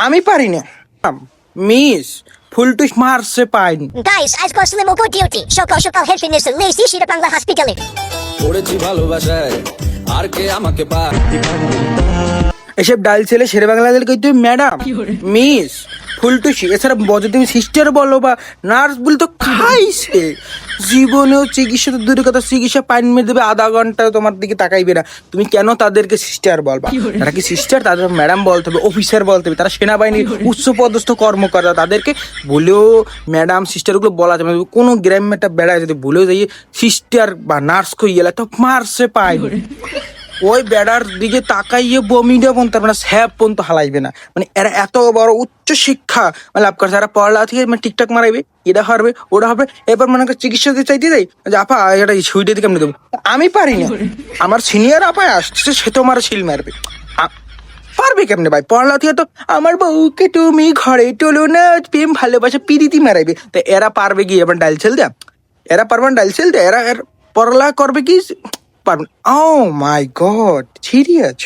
আমি পারি না মিস ফুলটুস মারছে পাইনি। গাইস, আজকে আসলে মোকো ডিউটি। সকাল সকাল হেলথ ফিটনেস লেসি সেটা বাংলা হসপিটালে। পড়েছি ভালোবাসায় আর কে আমাকে পায়। এসব ডাল ছেলে শেরে বাংলা দিলে কই তুমি ম্যাডাম মিস ফুলটুসি, এছাড়া বজে তুমি সিস্টার বলো বা নার্স বলে তো খাইছে। জীবনেও চিকিৎসা তো দূরের কথা, চিকিৎসা পাইন মেরে দেবে, আধা ঘন্টা তোমার দিকে তাকাইবে না। তুমি কেন তাদেরকে সিস্টার বলবা? তারা কি সিস্টার? তাদের ম্যাডাম বলতে হবে, অফিসার বলতে হবে, তারা সেনাবাহিনীর উচ্চপদস্থ কর্মকর্তা। তাদেরকে বলেও ম্যাডাম সিস্টার ওগুলো বলা যাবে না। কোনো গ্রামেরটা বেড়ায় যদি বলেও যাই সিস্টার বা নার্স কই গেলে তো মারছে পাইনি। ওই বেড়ার দিকে তাকাইয়ে বমিটা বলতে পারবে না, স্যাপ পর্যন্ত হালাইবে না। মানে এরা এত বড় উচ্চ শিক্ষা লাভ করছে, এরা পড়ালেখা থেকে মানে ঠিকঠাক মারাইবে, এটা হারবে ওটা হবে। এবার মনে করে চিকিৎসা দিতে চাইতে যাই যে আপা এটা সুইটে দিকে আমি দেবো, আমি পারি না। আমার সিনিয়র আপায় আসছে, সে তো আমার শিল মারবে। পারবে কেমনে ভাই? পড়ালেখা থেকে তো আমার বউকে তুমি ঘরে তোলো না, প্রেম ভালোবাসা পিরিতি মারাইবে। তো এরা পারবে কি এবার ডাইল ছেল দেয়া? এরা পারবে না ডাইল ছেল দেয়া? এরা পড়ালেখা করবে কি পারবে? ও মাই গড, সিরিয়াস।